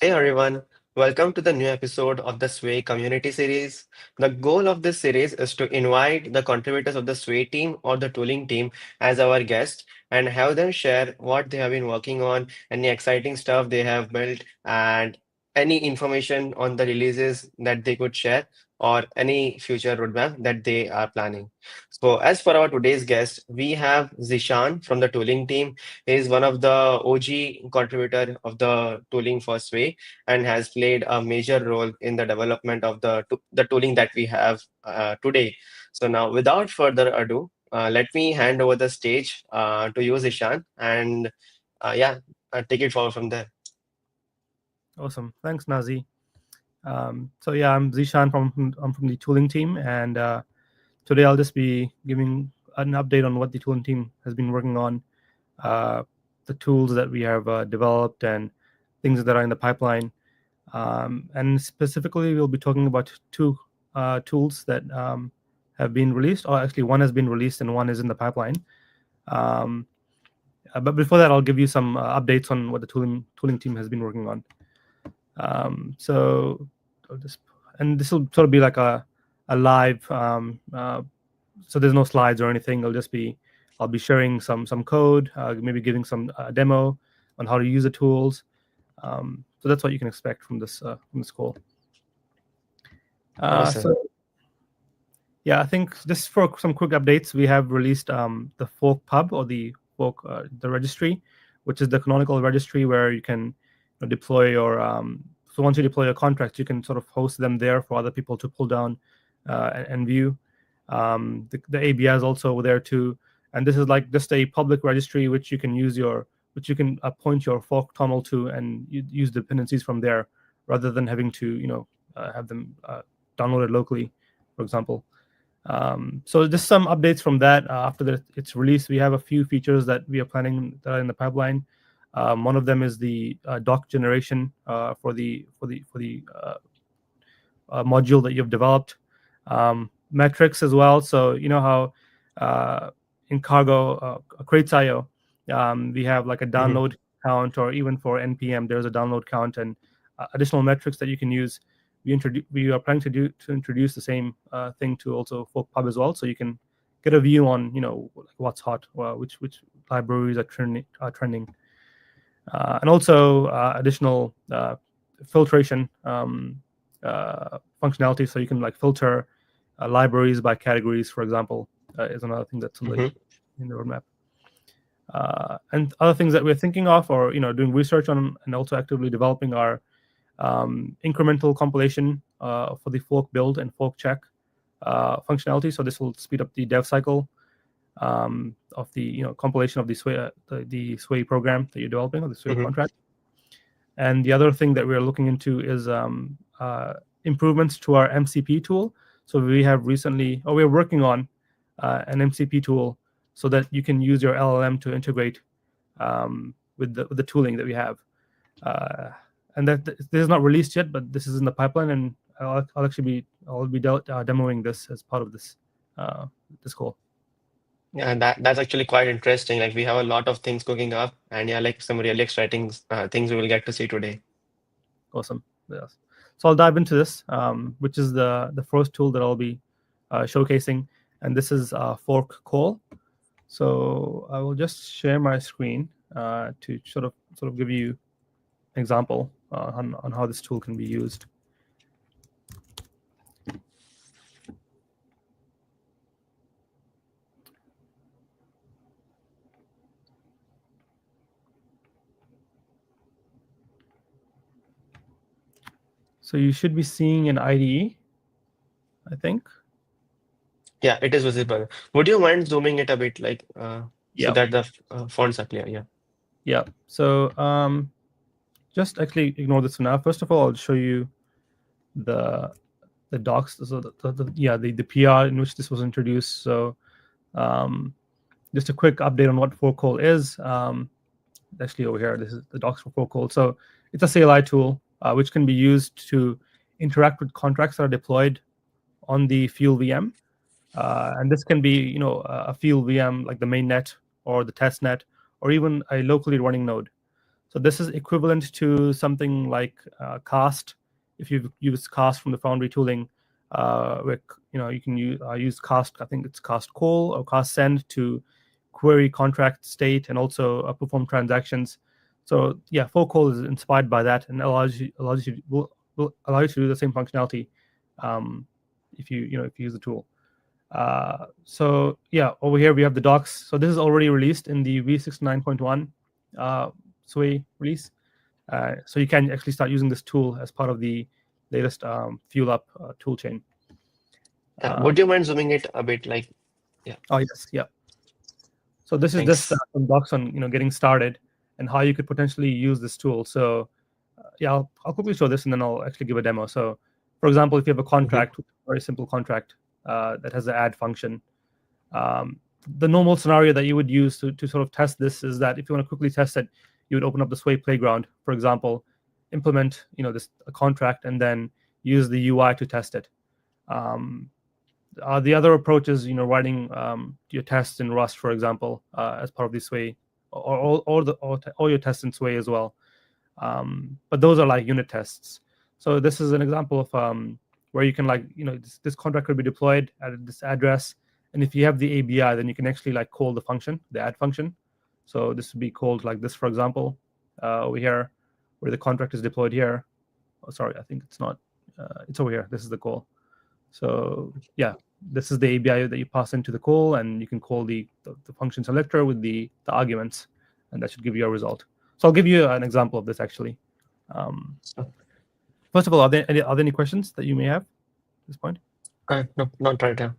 Hey everyone, welcome to the new episode of the Sway Community Series. The goal of this series is to invite the contributors of the Sway team or the tooling team as our guests and have them share what they have been working on, any exciting stuff they have built, and any information on the releases that they could share or any future roadmap that they are planning. So, as for our today's guest, we have Zishan from the tooling team. He is one of the OG contributor of the tooling for Sway and has played a major role in the development of the tooling that we have today. So now, without further ado, let me hand over the stage to you, Zishan, and yeah, take it forward from there. Awesome. Thanks, Nazi. I'm Zeeshan I'm from the tooling team, and today I'll just be giving an update on what the tooling team has been working on, uh, the tools that we have developed, and things that are in the pipeline. And specifically, we'll be talking about two tools that have been released, or actually, one has been released and one is in the pipeline. Um, but before that, I'll give you some updates on what the tooling team has been working on. So I'll just, and this will sort of be like a live. So there's no slides or anything. It'll just be I'll be sharing some code, maybe giving some demo on how to use the tools. So that's what you can expect from this call. Awesome. So yeah, I think just for some quick updates, we have released the forc pub or the registry, which is the canonical registry where you can deploy your so once you deploy your contracts, you can sort of host them there for other people to pull down and view. The ABI is also there too, and this is like just a public registry which you can point your fork tunnel to and use dependencies from there rather than having to have them downloaded locally, for example. So just some updates from that. After it's released, we have a few features that we are planning that are in the pipeline. One of them is the doc generation for the module that you've developed. Metrics as well. So you know how in Cargo Crates.io, we have like a Hmm. download count, or even for NPM, there's a download count and additional metrics that you can use. We are planning to introduce the same thing to also for Pub as well, so you can get a view on what's hot, which libraries are trending, and also additional filtration functionality, so you can like filter libraries by categories, for example, is another thing that's Hmm. in the roadmap. And other things that we're thinking of, or doing research on, and also actively developing, are incremental compilation for the fork build and fork check functionality. So this will speed up the dev cycle of the compilation of the Sway program that you're developing, or the Sway Hmm. contract. And the other thing that we're looking into is improvements to our MCP tool. So we have recently, or we're working on an MCP tool so that you can use your LLM to integrate with the tooling that we have. Uh, and that this is not released yet, but this is in the pipeline, and I'll be demoing this as part of this call. Yeah, that's actually quite interesting. Like we have a lot of things cooking up, and yeah, like some really exciting things we will get to see today. Awesome. Yes. So I'll dive into this, which is the first tool that I'll be showcasing, and this is fork call. So I will just share my screen to sort of give you an example on how this tool can be used. So you should be seeing an IDE, I think. Yeah, it is visible. Would you mind zooming it a bit, like so Yeah, that the fonts are clear? Yeah. yeah. So just actually ignore this for now. First of all, I'll show you the the docs. So the PR in which this was introduced. So um, just a quick update on what forcall is. Actually, over here, this is the docs for forcall. So it's a CLI tool which can be used to interact with contracts that are deployed on the Fuel VM. And this can be, a Fuel VM like the main net or the test net, or even a locally running node. So this is equivalent to something like cast. If you've used cast from the Foundry tooling, where you can use cast. I think it's cast call or cast send to query contract state and also perform transactions. So yeah, forc call is inspired by that and will allow you to do the same functionality if you use the tool. So yeah, over here we have the docs. So this is already released in the v69.1 Sway release. So you can actually start using this tool as part of the latest Fuel Up tool chain. Would you mind zooming it a bit? Like, yeah, Oh yes, yeah. So this is just thanks. some docs on getting started and how you could potentially use this tool. So yeah, I'll quickly show this and then I'll actually give a demo. So for example, if you have a Hmm. contract, very simple contract that has the add function, the normal scenario that you would use to sort of test this is that if you want to quickly test it, you would open up the Sway playground, for example, implement this a contract, and then use the UI to test it. Um, the other approach is writing your tests in Rust, for example, as part of the Sway, or your tests in Sway as well. But those are like unit tests. So this is an example of where you can this contract could be deployed at this address, and if you have the ABI, then you can actually call the function, the add function. So this would be called like this, for example, over here, where the contract is deployed here. Oh, sorry, I think it's not. It's over here. This is the call. So yeah, this is the ABI that you pass into the call, and you can call the function selector with the arguments, and that should give you a result. So I'll give you an example of this actually. Um, So, First of all, are there any questions that you may have at this point? no, not right now.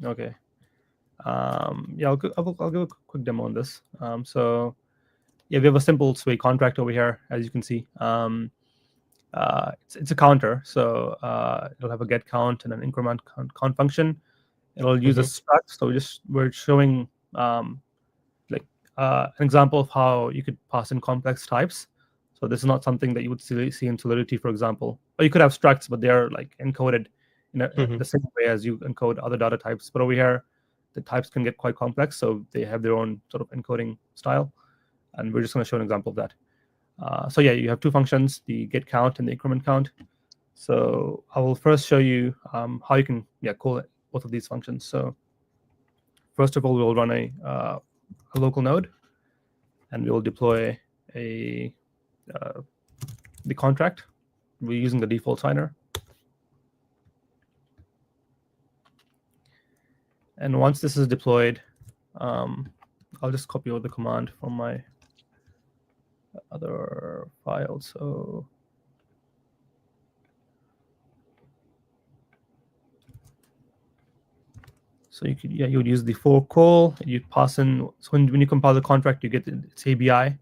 Okay. Yeah, I'll give a quick demo on this. So yeah, we have a simple Sway contract over here, as you can see. It's a counter, so it'll have a get count and an increment count function. It'll use a Hmm. struct. So we're showing like an example of how you could pass in complex types. So this is not something that you would see in Solidity, for example. Or you could have structs, but they are like encoded in Hmm. the same way as you encode other data types. But over here, the types can get quite complex, so they have their own sort of encoding style. And we're just going to show an example of that. So yeah, you have two functions, the get count and the increment count. So I will first show you how you can call both of these functions. So first of all, we'll run a local node, and we will deploy a the contract. We're using the default signer. And once this is deployed, I'll just copy over the command from my other file. So you would use the forc call. You pass in. So when you compile the contract, you get its ABI.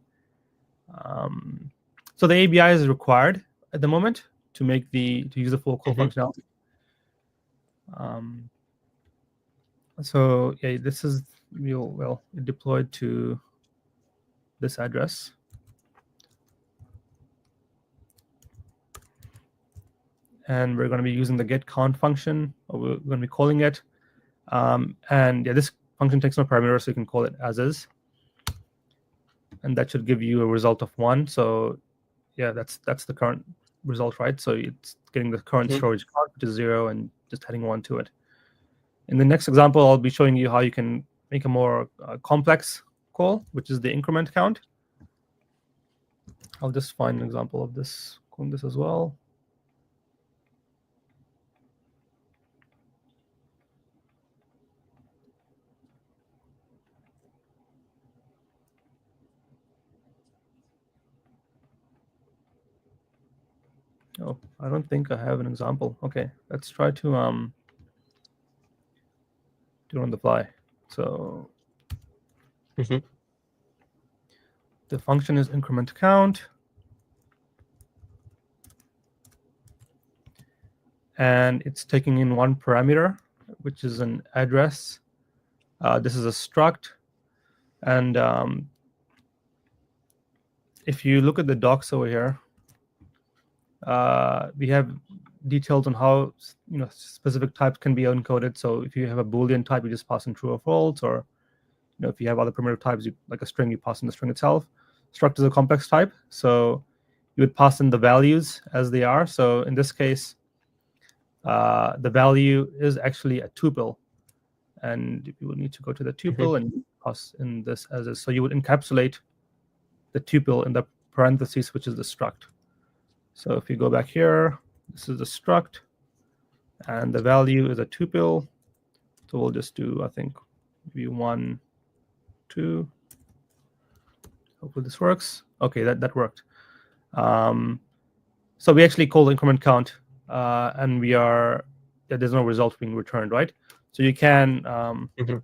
So the ABI is required at the moment to use the forc call Hmm. functionality. So yeah, this is deployed to this address. And we're going to be using the get count function, or we're going to be calling it. And yeah, this function takes no parameters, so you can call it as is. And that should give you a result of 1. So yeah, that's the current result, right? So it's getting the current Hmm. storage count, which is 0, and just adding 1 to it. In the next example, I'll be showing you how you can make a more complex call, which is the increment count. I'll just find an example of this, calling this as well. Oh, I don't think I have an example. Okay, let's try to do it on the fly. So Hmm. the function is increment count. And it's taking in one parameter, which is an address. This is a struct. And if you look at the docs over here, we have details on how specific types can be encoded. So if you have a Boolean type, you just pass in true or false, or if you have other primitive types, like a string, you pass in the string itself. struct is a complex type, so you would pass in the values as they are. So in this case, the value is actually a tuple, and you would need to go to the Mhm. tuple and pass in this as is. So you would encapsulate the tuple in the parentheses, which is the struct. So if you go back here, this is the struct, and the value is a tuple. So we'll just do, I think, maybe 1, 2. Hopefully this works. Okay, that worked. So we actually call the increment count, and there's no result being returned, right? So you can Mhm.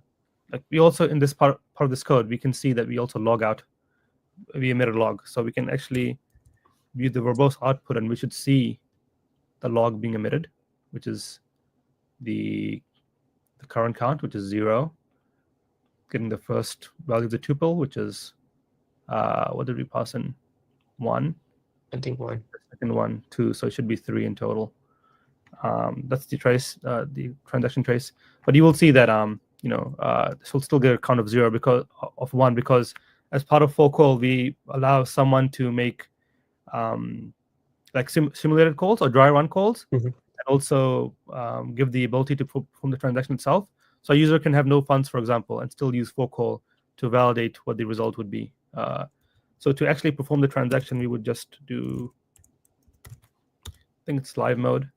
like we also in this part of this code, we can see that we also log out, we emit a log, so we can actually view the verbose output, and we should see the log being emitted, which is the current count, which is 0, getting the first value of the tuple, which is what did we pass in? 1. I think one. The second one 2, so it should be 3 in total. That's the trace, the transaction trace. But you will see that this will still get a count of 0 because of 1, because as part of forc call we allow someone to make like simulated calls or dry run calls, Mhm. and also give the ability to perform the transaction itself. So a user can have no funds, for example, and still use forc call to validate what the result would be. So to actually perform the transaction, we would just do, I think it's live mode.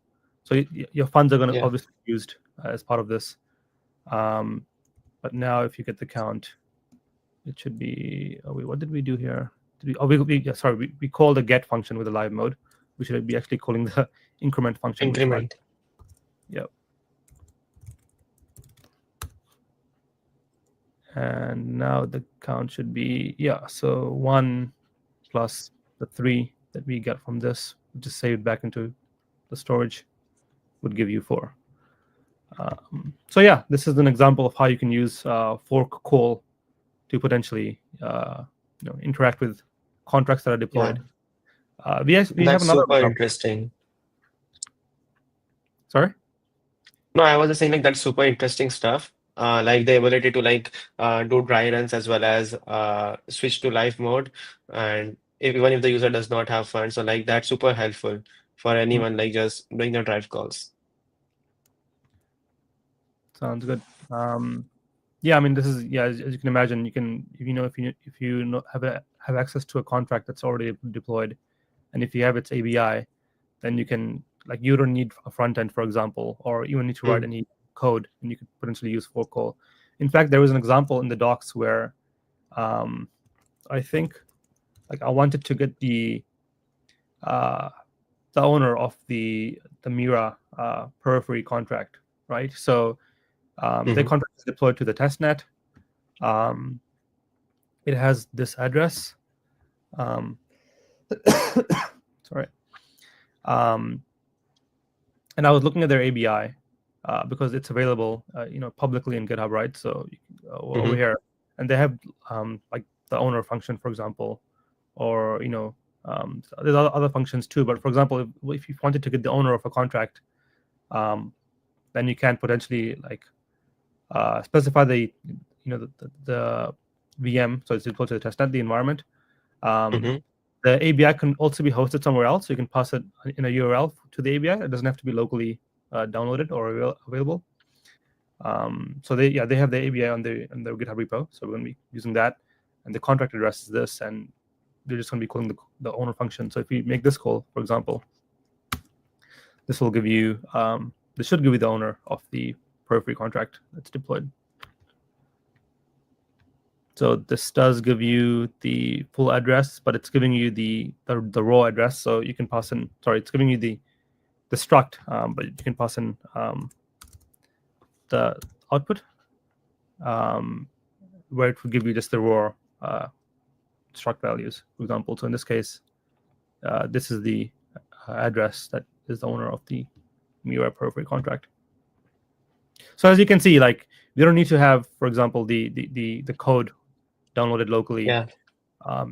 So your funds are going to Yeah. obviously be used as part of this. But now if you get the count, it should be, oh wait, what did we do here? We call the get function with the live mode. We should be actually calling the increment function with live. Increment. Yep. And now the count should be, so 1 plus the 3 that we get from this, just save it back into the storage, would give you 4. So yeah, this is an example of how you can use forc call to potentially interact with contracts that are Yeah. deployed. We have That's another super example. interesting. Sorry. No, I was just saying like that's super interesting stuff. Like the ability to like do dry runs as well as switch to live mode, and even if the user does not have funds, so like that's super helpful for Mm, anyone like just doing the drive calls. sounds good. Yeah, I mean, this is, as you can imagine, you can, if you know, have access to a contract that's already deployed, and if you have its ABI, then you can, like, you don't need a front end, for example, or even need to write Mm. any code, and you could potentially use forc call. In fact, there was an example in the docs where um, I think, like, I wanted to get uh, the owner of the Mira periphery contract, right? So the Hmm. contract is deployed to the testnet. Um, it has this address. Um, sorry. Um, and I was looking at their ABI because it's available, publicly in GitHub, right? So over Hmm. here, and they have like the owner function, for example, or there's other functions too. But for example, if you wanted to get the owner of a contract, um, then you can potentially like specify the VM, so it's equal to the testnet, the environment. Um, Hmm. the ABI can also be hosted somewhere else, so you can pass it in a URL to the ABI. It doesn't have to be locally downloaded or available. So they have the ABI on their GitHub repo, so we're going to be using that, and the contract address is this, and they're just going to be calling the owner function. So if you make this call, for example, this will give you this should give you the owner of the periphery contract that's deployed. So this does give you the full address, but it's giving you the raw address. So you can pass in. Sorry, it's giving you the struct, but you can pass in the output, um, where it will give you just the raw struct values, for example. So in this case, this is the address that is the owner of the Mira periphery contract. So as you can see, like, we don't need to have, for example, the code downloaded locally. Yeah.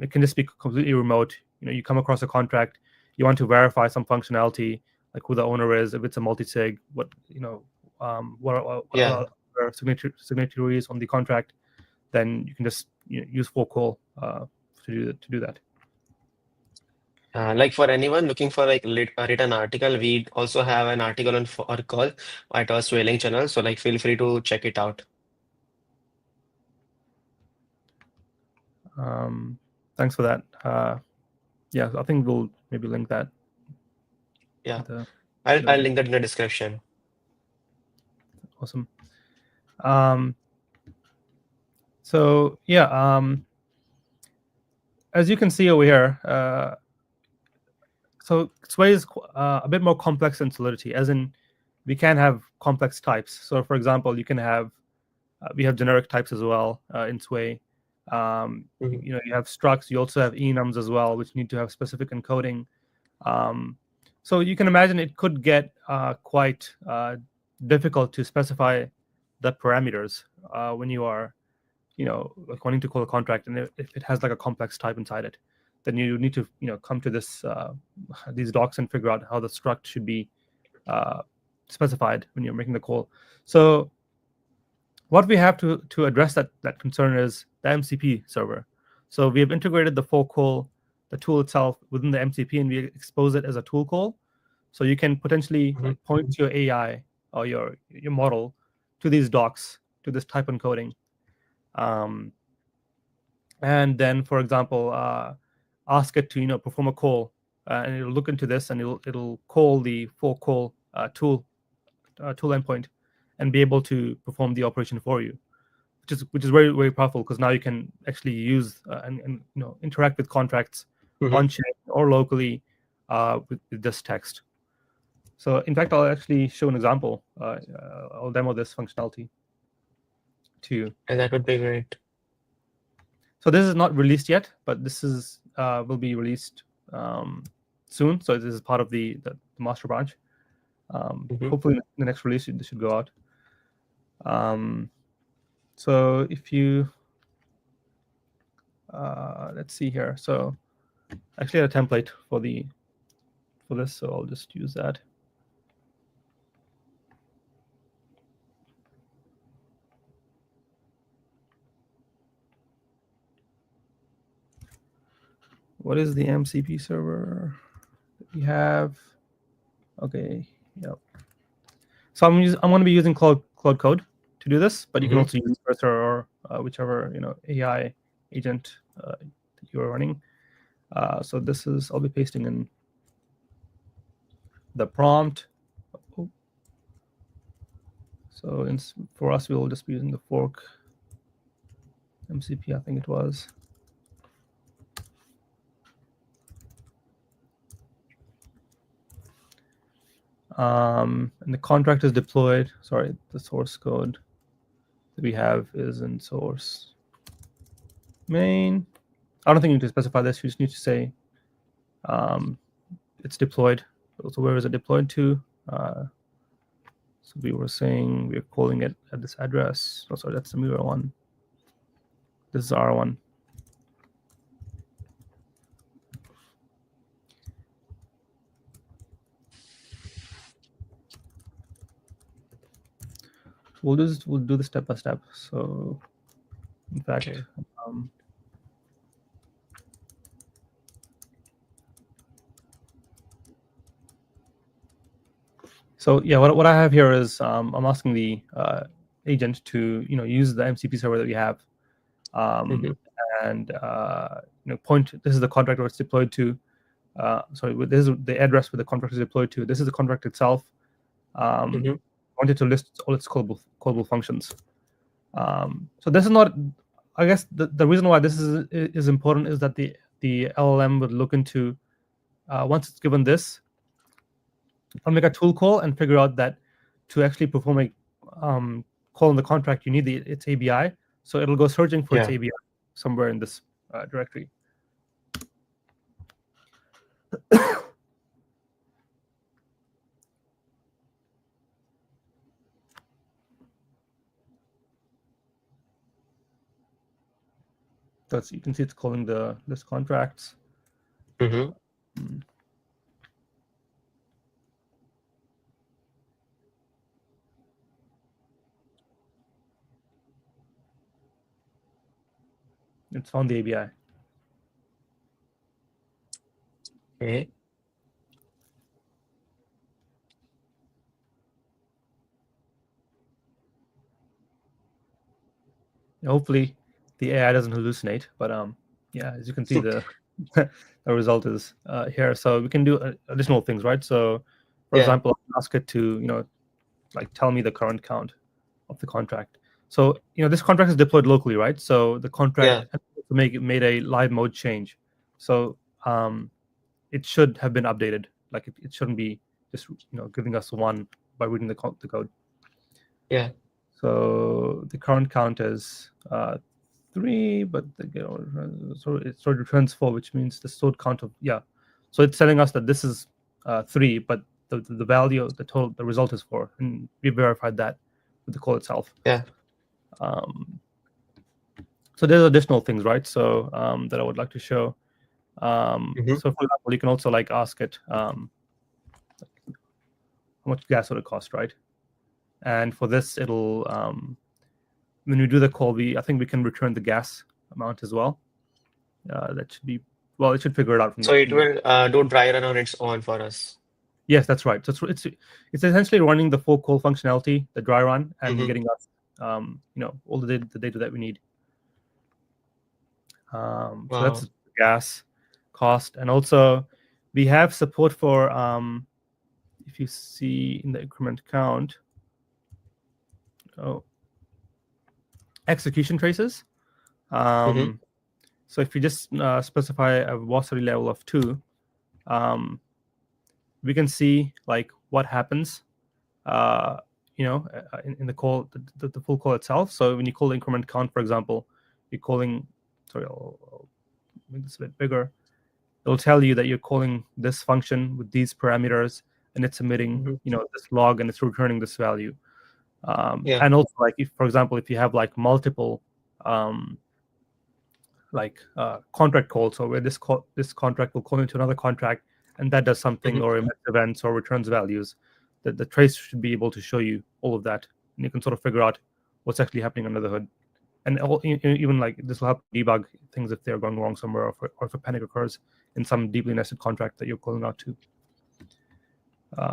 It can just be completely remote. You come across a contract, you want to verify some functionality, like who the owner is, if it's a multi-sig, what are Yeah. signatories on the contract. Then you can just use forc call to do that. Like for anyone looking for like a written article, we also have an article on our call at our Swelling channel. So like feel free to check it out. Thanks for that. Yeah, I think we'll maybe link that Yeah, in the I'll video. link that in the description. Awesome. Um, so yeah, as you can see over here, so Sway is a bit more complex than Solidity, as in we can have complex types. So, for example, you can have we have generic types as well in Sway. Hmm. You have structs. You also have enums as well, which need to have specific encoding. Um, so you can imagine it could get quite difficult to specify the parameters when you are, like wanting to call a contract, and if it has like a complex type inside it, then you need to, come to this these docs and figure out how the struct should be uh, specified when you're making the call. So what we have to address that concern is the MCP server. So we have integrated the forc call, the tool itself within the MCP, and we expose it as a tool call. So you can potentially Hmm. like point to your AI or your model to these docs, to this type encoding. Um, and then, for example, ask it to perform a call, and it'll look into this, and it'll call the forc call tool endpoint, and be able to perform the operation for you, which is very, very powerful, because now you can actually use and interact with contracts Hmm. on chain or locally with this text. So in fact, I'll actually show an example. I'll demo this functionality to you. And that would be great. So this is not released yet, but this is will be released um, soon. So this is part of the master branch. Hmm. Hopefully, the next release this should go out. Um, so if you let's see here. So I actually had a template for this, so I'll just use that. What is the MCP server that we have? Okay, yep. So I'm going to be using Cloud Code to do this, but you can Hmm. also use Cursor or whichever AI agent that you are running. So this is, I'll be pasting in the prompt. Oh, so for us, we'll just be using the forc MCP, I think it was. And the contract is deployed. Sorry, the source code that we have is in source main. I don't think you need to specify this. You just need to say um, it's deployed. So where is it deployed to? So we were saying we're calling it at this address. Oh, sorry, that's the mirror one. This is R1. We'll do this step by step. So in fact, Okay. um, so yeah, what I have here is I'm asking the agent to use the MCP server that we have, um, Hmm. and point. This is the contract where it's deployed to. Sorry, this is the address where the contract is deployed to. This is the contract itself. Hmm. Wanted to list all its callable functions. So this is not. I guess the reason why this is important is that the LLM would look into once it's given this, I'll make a tool call and figure out that to actually perform a call in the contract, you need its ABI. So it'll go searching for its Yeah. ABI somewhere in this directory. So you can see it's calling the list contracts. Hmm. Mm, It's found the ABI. Okay. Hopefully, the AI doesn't hallucinate. But yeah, as you can see, the the result is here. So we can do additional things, right? So, for Yeah, example, I can ask it to like tell me the current count of the contract. So this contract is deployed locally, right? So the yeah, contract made a live mode change. So it should have been updated. Like it shouldn't be just giving us one by reading the code. yeah, So the current count is three, but so it returns four, which means the stored count of yeah. So it's telling us that this is three, but the value, the result is four, and we verified that with the call itself. yeah. Um, so there's additional things, right? So that I would like to show. Mm-hmm. So for example, you can also like ask it how much gas would it cost, right? And for this, it'll when we do the call, I think we can return the gas amount as well. That should be well. It should figure it out from So it the. will do dry run on its own for us. Yes, that's right. So it's essentially running the full call functionality, the dry run, and Mm-hmm. getting us all the data that we need. So Wow. that's gas cost, and also we have support for if you see in the increment count, oh, execution traces. Mm-hmm. Um, so if you just specify a velocity level of 2, um, we can see like what happens uh, in the call, the full call itself. So when you call the increment count, for example, you're calling, sorry, I'll make this a bit bigger. It'll tell you that you're calling this function with these parameters, and it's emitting, Mm-hmm. this log, and it's returning this value. Yeah. And also, like if, for example, if you have like multiple um, like contract calls, so where this contract will call into another contract, and that does something Mm-hmm. or emits events or returns values, the trace should be able to show you all of that, and you can sort of figure out what's actually happening under the hood. And even like this will help debug things if they're going wrong somewhere, or if a panic occurs in some deeply nested contract that you're calling out to.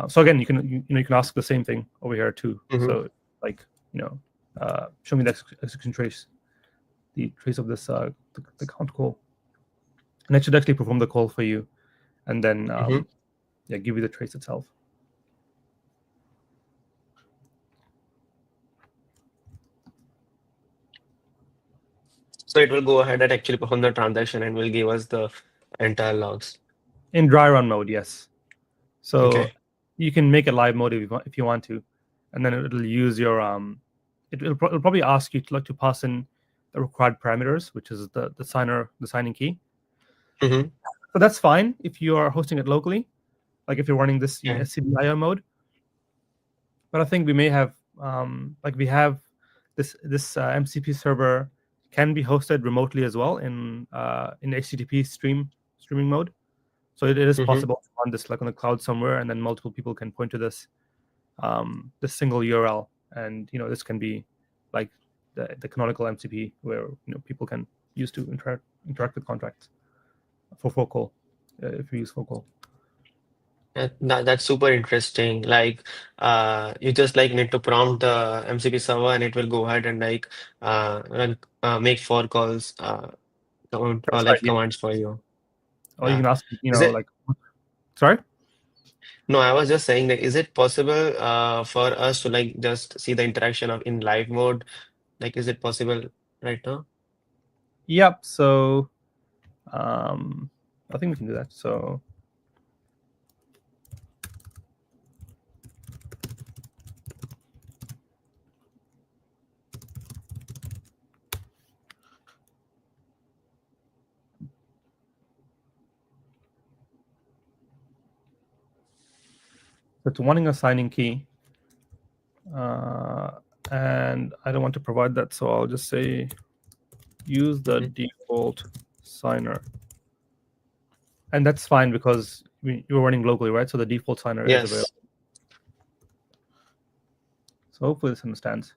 So again, you can ask the same thing over here too. Mm-hmm. So like show me the execution trace, the trace of this the count call, and it should actually perform the call for you, and then Mm-hmm. yeah, give you the trace itself. So it will go ahead and actually perform the transaction and will give us the entire logs. In dry run mode, yes. So Okay. you can make it live mode if you want to, and then it'll use your it'll probably ask you to like to pass in the required parameters, which is the signing key. Mm-hmm. So that's fine if you are hosting it locally, like if you're running this in Yeah. SCBIO mode. But I think we may have like we have this MCP server can be hosted remotely as well in HTTP streaming mode. So it is Mm-hmm. possible to run this like on the cloud somewhere, and then multiple people can point to this single URL, and this can be like the canonical MCP where people can use to interact with contracts for Focal if you use Focal. That's super interesting. Like, you just like need to prompt the MCP server and it will go ahead and like run make for calls or That's right. like Yeah. commands for you. Or you Yeah. can ask, Is it? like, sorry. No, I was just saying that is it possible for us to like just see the interaction of in live mode? Like, is it possible right now? Yep. So um, I think we can do that. So it's wanting a signing key, uh, and I don't want to provide that, so I'll just say use the Hmm. default signer, and that's fine because you're running locally, right? So the default signer is available. Yes. So hopefully this understands.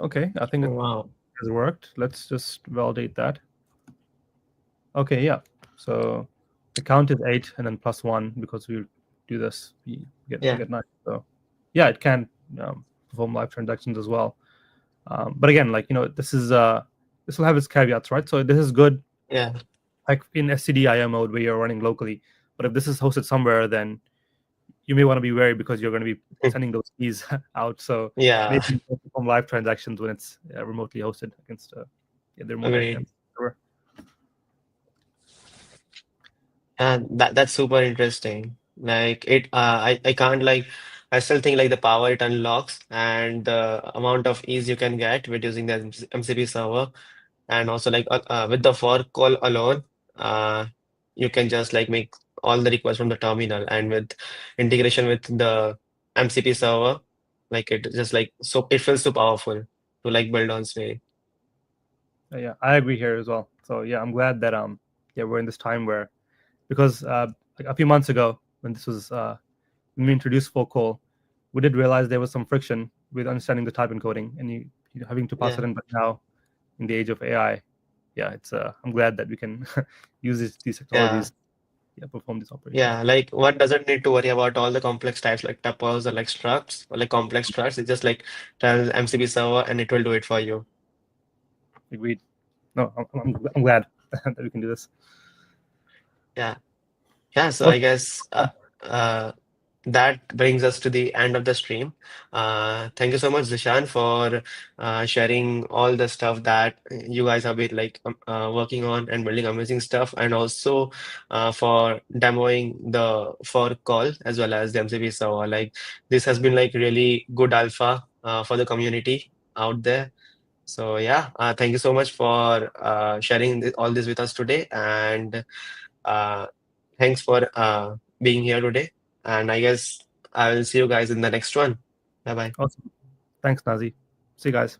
Okay, I think it Wow. has worked. Let's just validate that. Okay, yeah. So the count is 8 and then plus 1 because we do this. We Yeah, get 9. So yeah, it can perform live transactions as well. But again, like this will have its caveats, right? So this is good, yeah, like in SCDIO mode where you're running locally. But if this is hosted somewhere, then you may want to be wary because you're going to be sending those keys out. So maybe yeah. you can perform live transactions when it's remotely hosted against the remote Agreed. server. And that's super interesting. Like I can't like, I still think like the power it unlocks and the amount of ease you can get with using the MCP server, and also like with the fork call alone, uh, you can just like make all the requests from the terminal, and with integration with the MCP server, like it just like so it feels so powerful to like build on Sway. Yeah, I agree here as well. So yeah, I'm glad that yeah, we're in this time where, because like a few months ago when this was when we introduced full call, we did realize there was some friction with understanding the type encoding and you having to pass Yeah. it in. But now, in the age of AI, yeah, it's I'm glad that we can use these Yeah. technologies, yeah, perform these operations. Yeah, like one doesn't need to worry about all the complex types like tuples or like structs or like complex structs. It's just like tell MCP server and it will do it for you. Agreed. No, I'm glad that we can do this. Yeah. Yeah, so I Okay. guess uh, that brings us to the end of the stream. Thank you so much, Zishan, for sharing all the stuff that you guys have been like working on and building amazing stuff, and also for demoing the for call as well as the MCP server. Like this has been like really good alpha for the community out there. So yeah, thank you so much for sharing all this with us today, and uh, thanks for being here today. And I guess I will see you guys in the next one. Bye bye. Awesome. Thanks, Nazi. See you guys.